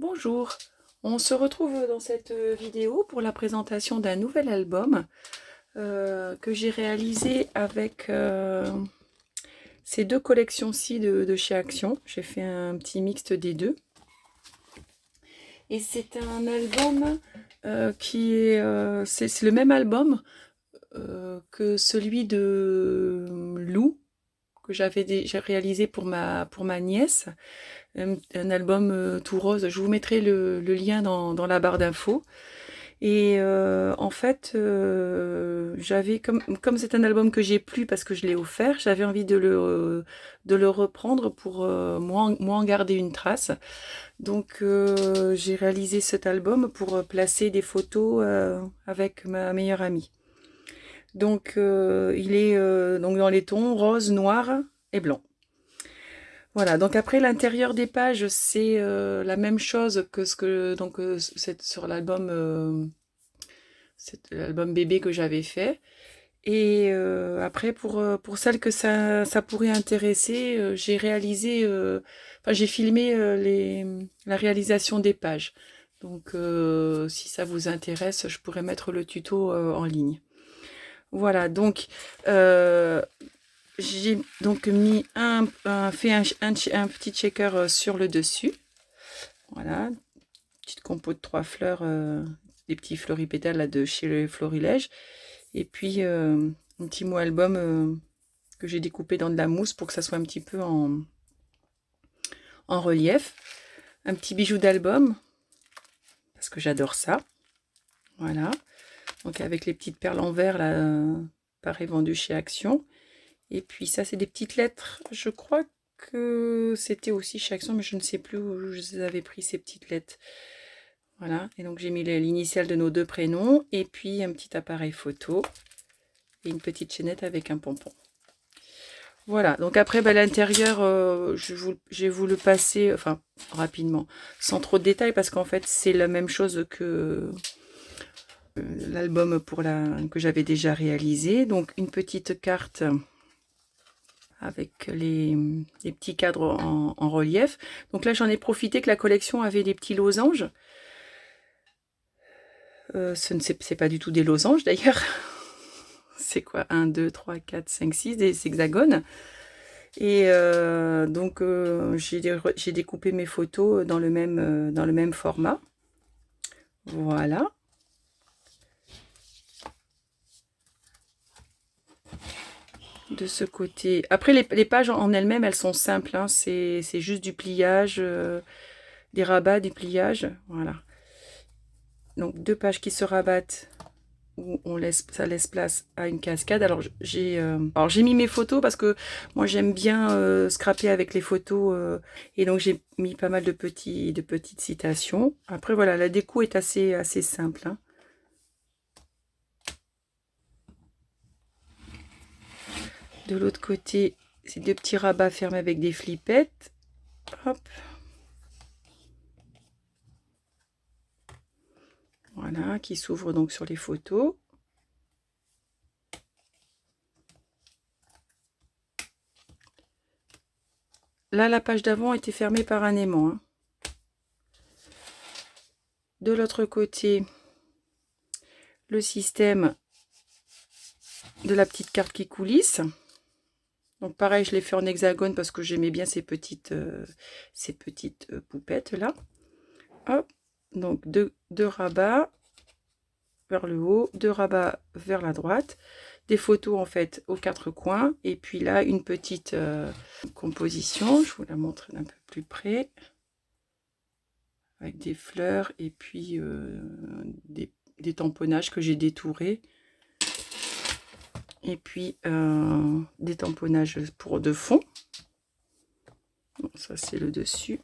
Bonjour, on se retrouve dans cette vidéo pour la présentation d'un nouvel album que j'ai réalisé avec ces deux collections-ci de chez Action. J'ai fait un petit mixte des deux. Et c'est un album qui est... c'est le même album que celui de Lou, que j'avais déjà réalisé pour ma nièce. Un album tout rose. Je vous mettrai le lien dans la barre d'infos. Et en fait, j'avais comme c'est un album que j'ai plus parce que je l'ai offert, j'avais envie de le reprendre pour moi en garder une trace. Donc j'ai réalisé cet album pour placer des photos avec ma meilleure amie. Donc il est donc dans les tons rose, noir et blanc. Voilà, donc après l'intérieur des pages, c'est la même chose que ce que donc c'est sur l'album bébé que j'avais fait. Et après pour celles que ça pourrait intéresser, j'ai réalisé enfin j'ai filmé la réalisation des pages. Donc si ça vous intéresse, je pourrais mettre le tuto en ligne. Voilà, donc j'ai donc mis fait un petit checker sur le dessus. Voilà, petite compo de 3 fleurs, des petits floripétales là, de chez le Florilège. Et puis un petit mot album que j'ai découpé dans de la mousse pour que ça soit un petit peu en relief. Un petit bijou d'album, parce que j'adore ça. Voilà, donc avec les petites perles en verre là, pareil vendues chez Action. Et puis ça, c'est des petites lettres. Je crois que c'était aussi chez Action, mais je ne sais plus où je les avais pris, ces petites lettres. Voilà, et donc j'ai mis l'initiale de nos deux prénoms, et puis un petit appareil photo, et une petite chaînette avec un pompon. Voilà, donc après, l'intérieur, je vais vous le passer, enfin, rapidement, sans trop de détails, parce qu'en fait, c'est la même chose que l'album que j'avais déjà réalisé. Donc, une petite carte avec les petits cadres en relief. Donc là, j'en ai profité que la collection avait des petits losanges. C'est pas du tout des losanges, d'ailleurs. C'est quoi? 1, 2, 3, 4, 5, 6, des hexagones. Et donc j'ai découpé mes photos dans le même format. Voilà. De ce côté. Après, les pages en elles-mêmes, elles sont simples. Hein. C'est juste du pliage, des rabats, du pliage. Voilà. Donc deux pages qui se rabattent où ça laisse place à une cascade. Alors j'ai mis mes photos parce que moi j'aime bien scraper avec les photos et donc j'ai mis pas mal de petites citations. Après voilà, la déco est assez simple. Hein. De l'autre côté, c'est deux petits rabats fermés avec des flippettes. Hop. Voilà, qui s'ouvrent donc sur les photos. Là, la page d'avant était fermée par un aimant. Hein. De l'autre côté, le système de la petite carte qui coulisse. Donc pareil, je l'ai fait en hexagone parce que j'aimais bien ces petites poupettes là. Hop, donc deux rabats vers le haut, deux rabats vers la droite, des photos en fait aux quatre coins, et puis là une petite composition, je vous la montre d'un peu plus près, avec des fleurs et puis des tamponnages que j'ai détourés. Et puis des tamponnages pour de fond. Bon, ça c'est le dessus.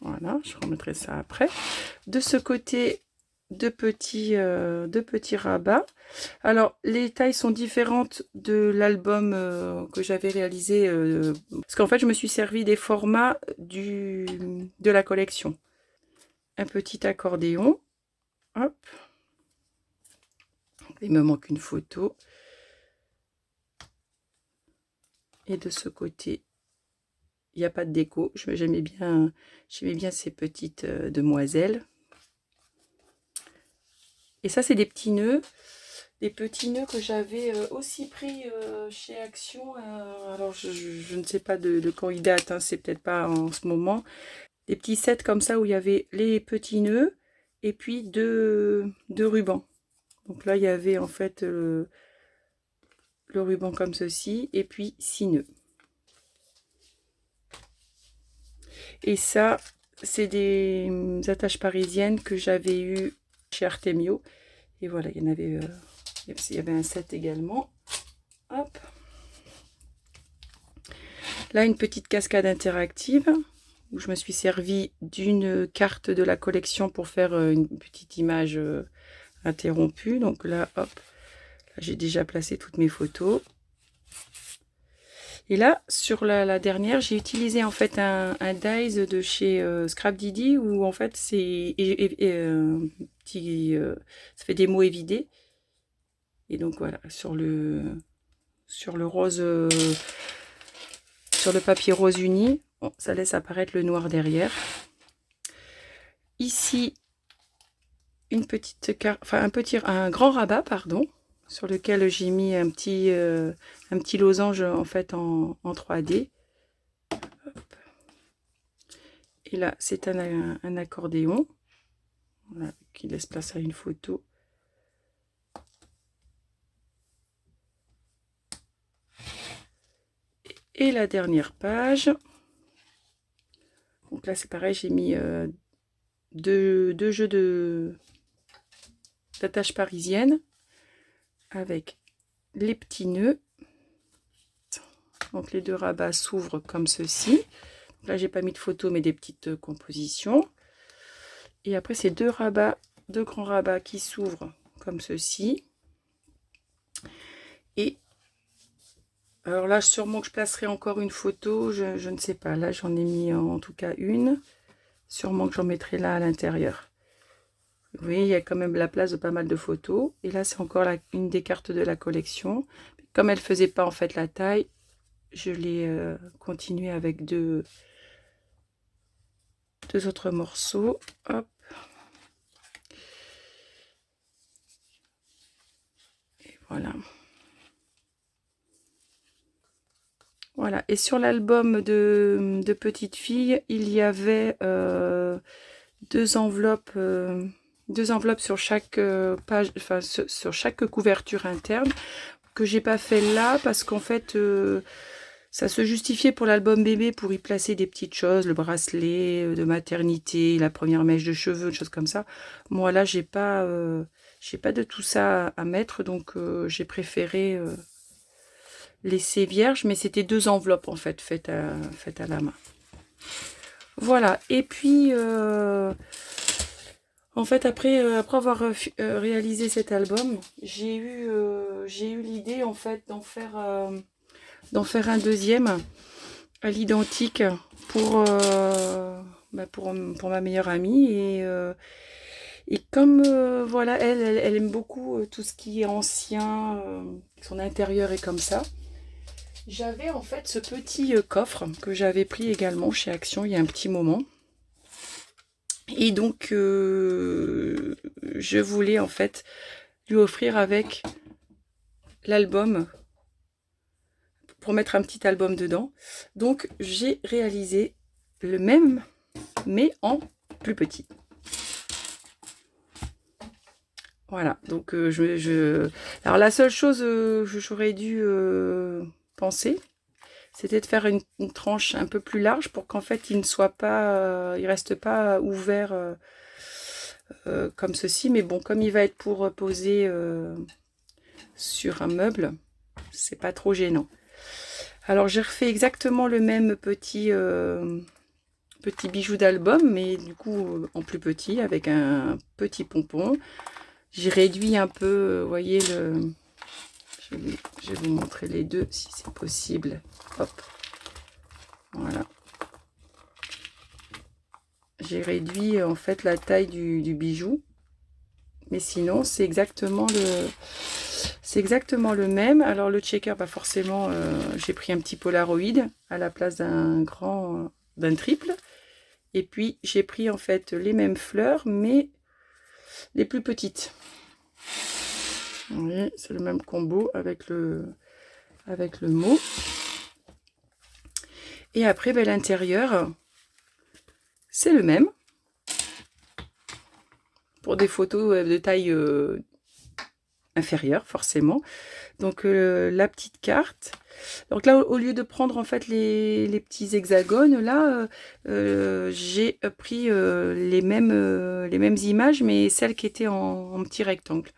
Voilà, je remettrai ça après. De ce côté, deux petits rabats. Alors, les tailles sont différentes de l'album que j'avais réalisé. Parce qu'en fait, je me suis servi des formats de la collection. Un petit accordéon. Hop. Il me manque une photo. Et de ce côté, il n'y a pas de déco. J'aimais bien ces petites demoiselles. Et ça, c'est des petits nœuds. Des petits nœuds que j'avais aussi pris chez Action. Alors, je ne sais pas de quand ils datent, hein, c'est peut-être pas en ce moment. Des petits sets comme ça où il y avait les petits nœuds et puis deux rubans. Donc là, il y avait en fait le ruban comme ceci et puis 6 nœuds. Et ça, c'est des attaches parisiennes que j'avais eues chez Artemio. Et voilà, il y avait un set également. Hop. Là, une petite cascade interactive où je me suis servi d'une carte de la collection pour faire une petite image interrompue. Donc là, hop, là, j'ai déjà placé toutes mes photos. Et là, sur la dernière, j'ai utilisé en fait un dies de chez Scrap Didi où en fait c'est ça fait des mots évidés. Et donc voilà, sur le rose, sur le papier rose uni, bon, ça laisse apparaître le noir derrière. Ici, une petite carte, enfin un grand rabat, pardon, sur lequel j'ai mis un petit losange en fait en 3D. Hop. Et là, c'est un accordéon, voilà, qui laisse place à une photo. Et la dernière page. Donc là, c'est pareil, j'ai mis deux jeux d'attache parisienne avec les petits nœuds. Donc les deux rabats s'ouvrent comme ceci. Donc là, j'ai pas mis de photo, mais des petites compositions. Et après, c'est deux grands rabats qui s'ouvrent comme ceci. Et alors là, sûrement que je placerai encore une photo, je ne sais pas. Là, j'en ai mis en tout cas une. Sûrement que j'en mettrai là à l'intérieur. Vous voyez, il y a quand même la place de pas mal de photos. Et là, c'est encore une des cartes de la collection. Comme elle ne faisait pas en fait la taille, je l'ai continué avec deux autres morceaux. Hop. Et voilà. Voilà. Et sur l'album de petite fille, il y avait deux enveloppes sur chaque page, enfin sur chaque couverture interne, que j'ai pas fait là parce qu'en fait ça se justifiait pour l'album bébé pour y placer des petites choses, le bracelet de maternité, la première mèche de cheveux, des choses comme ça. Moi là j'ai pas de tout ça à mettre, donc j'ai préféré laisser vierge, mais c'était deux enveloppes en fait faites à la main. Voilà, et puis en fait après avoir réalisé cet album, j'ai eu l'idée en fait d'en faire un deuxième à l'identique pour ma meilleure amie. Et comme voilà, elle aime beaucoup tout ce qui est ancien, son intérieur est comme ça. J'avais en fait ce petit coffre que j'avais pris également chez Action il y a un petit moment. Et donc je voulais en fait lui offrir avec l'album pour mettre un petit album dedans. Donc j'ai réalisé le même mais en plus petit. Voilà, donc alors la seule chose que j'aurais dû penser, c'était de faire une tranche un peu plus large pour qu'en fait il ne soit pas, il reste pas ouvert comme ceci. Mais bon, comme il va être pour poser sur un meuble, c'est pas trop gênant. Alors j'ai refait exactement le même petit bijou d'album, mais du coup en plus petit, avec un petit pompon. J'ai réduit un peu, vous voyez, je vais vous montrer les deux si c'est possible. Hop, voilà. J'ai réduit en fait la taille du bijou, mais sinon c'est exactement C'est exactement le même. Alors le checker, bah forcément, j'ai pris un petit Polaroid à la place d'un triple. Et puis j'ai pris en fait les mêmes fleurs, mais les plus petites. Vous voyez, c'est le même combo avec le mot. Et après, ben, l'intérieur, c'est le même. Pour des photos de taille inférieure, forcément. Donc la petite carte. Donc là, au lieu de prendre en fait les petits hexagones, là, j'ai pris les mêmes images, mais celles qui étaient en petit rectangle.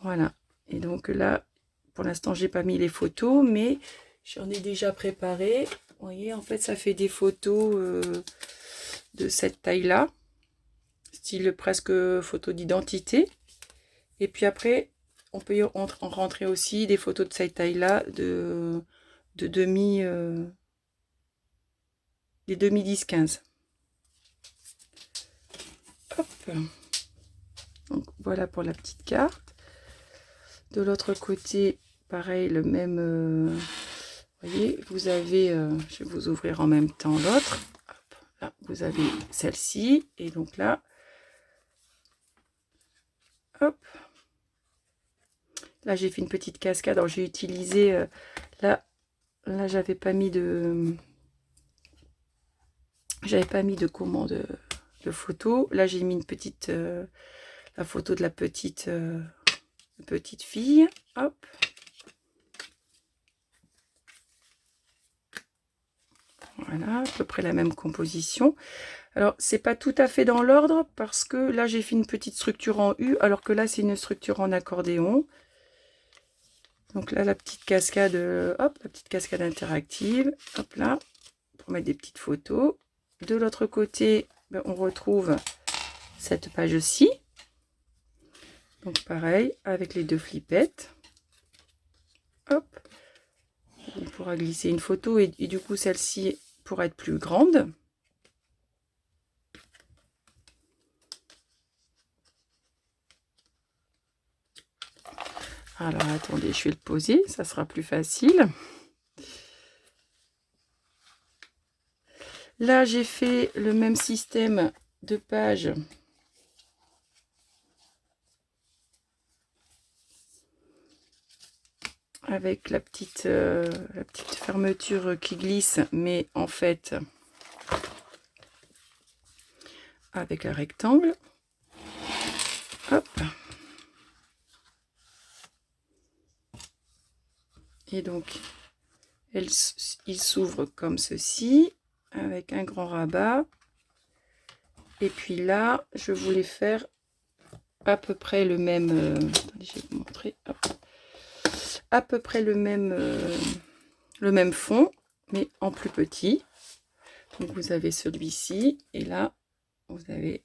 Voilà. Et donc là, pour l'instant, j'ai pas mis les photos, mais j'en ai déjà préparé. Vous voyez, en fait, ça fait des photos de cette taille-là, style presque photo d'identité. Et puis après, on peut y rentrer aussi des photos de cette taille-là, des demi 10-15. Hop. Donc voilà pour la petite carte. De l'autre côté, pareil, le même. Vous voyez, vous avez, je vais vous ouvrir en même temps l'autre. Là, vous avez celle-ci. Et donc là, hop. Là, j'ai fait une petite cascade. Alors, j'ai utilisé, là, j'avais pas mis de commande de photo. Là, j'ai mis une petite, la photo de la petite fille. Hop. Voilà, à peu près la même composition. Alors, c'est pas tout à fait dans l'ordre parce que là, j'ai fait une petite structure en U, alors que là, c'est une structure en accordéon. Donc là, la petite cascade, hop, la petite cascade interactive. Hop là, pour mettre des petites photos. De l'autre côté, ben, on retrouve cette page-ci. Donc pareil, avec les deux flippettes. Hop. On pourra glisser une photo et du coup, celle-ci pourra être plus grande. Alors, attendez, je vais le poser, ça sera plus facile. Là, j'ai fait le même système de pages. Avec la petite fermeture qui glisse, mais en fait, avec un rectangle. Hop. Et donc, il s'ouvre comme ceci, avec un grand rabat. Et puis là, je voulais faire à peu près le même... attendez, je vais vous montrer. Hop. À peu près le même fond, mais en plus petit. Donc, vous avez celui-ci. Et là, vous avez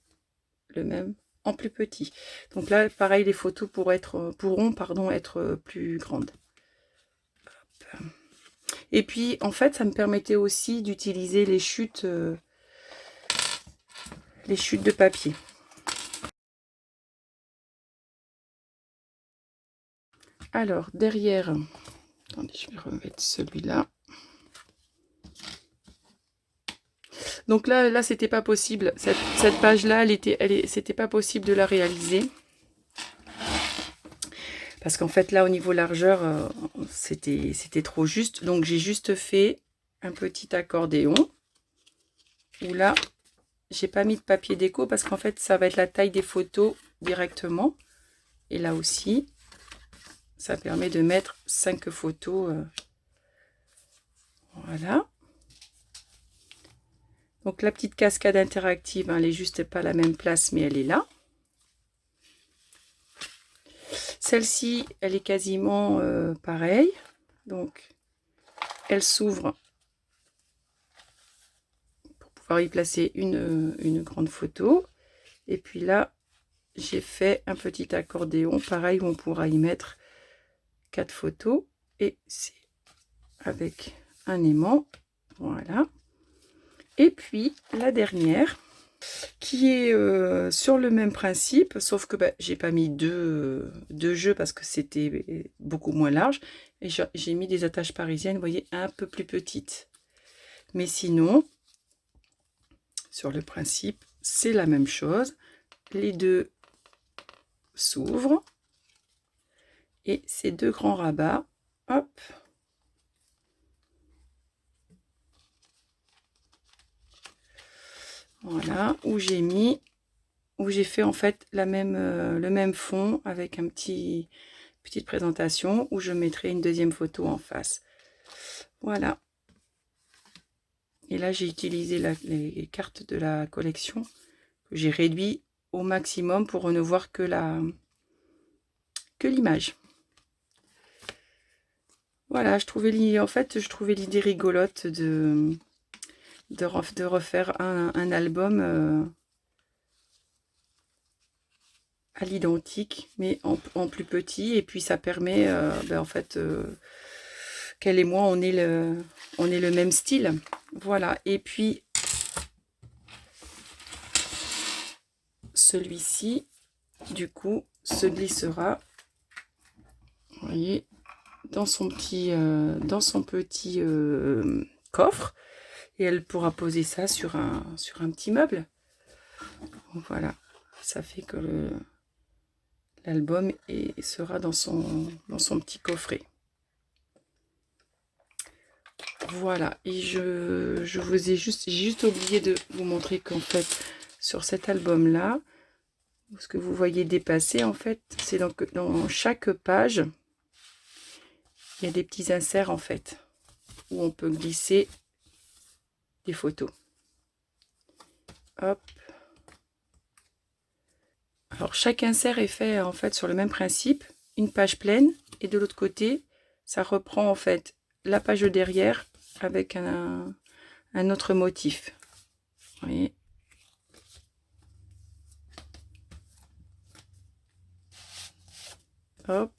le même en plus petit. Donc là, pareil, les photos pourront être plus grandes. Hop. Et puis, en fait, ça me permettait aussi d'utiliser les chutes de papier. Alors, derrière, attendez, je vais remettre celui-là. Donc là, c'était pas possible. Cette page-là, c'était pas possible de la réaliser. Parce qu'en fait, là, au niveau largeur, c'était trop juste. Donc, j'ai juste fait un petit accordéon. Où là, j'ai pas mis de papier déco parce qu'en fait, ça va être la taille des photos directement. Et là aussi, ça permet de mettre 5 photos. Voilà. Donc, la petite cascade interactive, hein, elle est juste pas à la même place, mais elle est là. Celle-ci, elle est quasiment pareille. Donc, elle s'ouvre pour pouvoir y placer une grande photo. Et puis là, j'ai fait un petit accordéon, pareil, où on pourra y mettre 4 photos. Et c'est avec un aimant. Voilà. Et puis, la dernière, qui est sur le même principe, sauf que bah, j'ai pas mis deux jeux parce que c'était beaucoup moins large. Et j'ai mis des attaches parisiennes, vous voyez, un peu plus petites. Mais sinon, sur le principe, c'est la même chose. Les deux s'ouvrent. Et ces deux grands rabats, hop. Voilà, où j'ai fait en fait le même fond avec petite présentation où je mettrai une deuxième photo en face. Voilà. Et là, j'ai utilisé les cartes de la collection que j'ai réduit au maximum pour ne voir que l'image. Voilà, je trouvais l'idée rigolote de refaire un album à l'identique, mais en plus petit. Et puis ça permet, en fait, qu'elle et moi, on ait le même style. Voilà. Et puis celui-ci, du coup, se glissera, vous voyez, dans son petit coffre, et elle pourra poser ça sur un petit meuble. Voilà, ça fait que l'album sera dans son petit coffret. Voilà, et j'ai juste oublié de vous montrer qu'en fait, sur cet album-là, ce que vous voyez dépasser, en fait, c'est donc dans chaque page, il y a des petits inserts, en fait, où on peut glisser des photos. Hop. Alors, chaque insert est fait, en fait, sur le même principe, une page pleine, et de l'autre côté, ça reprend, en fait, la page de derrière avec un autre motif. Vous voyez ? Hop.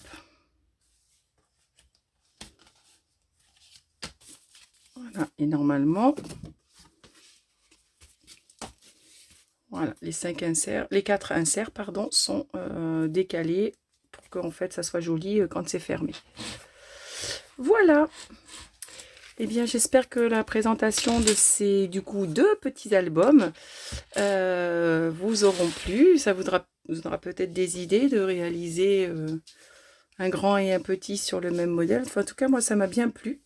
Voilà, et normalement, voilà, les 4 inserts, pardon, sont décalés pour qu'en fait ça soit joli quand c'est fermé. Voilà. Eh bien, j'espère que la présentation de ces, du coup, 2 petits albums vous auront plu. Ça vous donnera peut-être des idées de réaliser un grand et un petit sur le même modèle. Enfin, en tout cas, moi, ça m'a bien plu.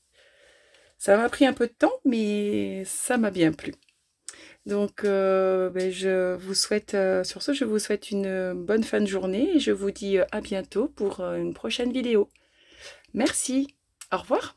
Ça m'a pris un peu de temps, mais ça m'a bien plu. Donc, je vous souhaite, sur ce, je vous souhaite une bonne fin de journée et je vous dis à bientôt pour une prochaine vidéo. Merci. Au revoir.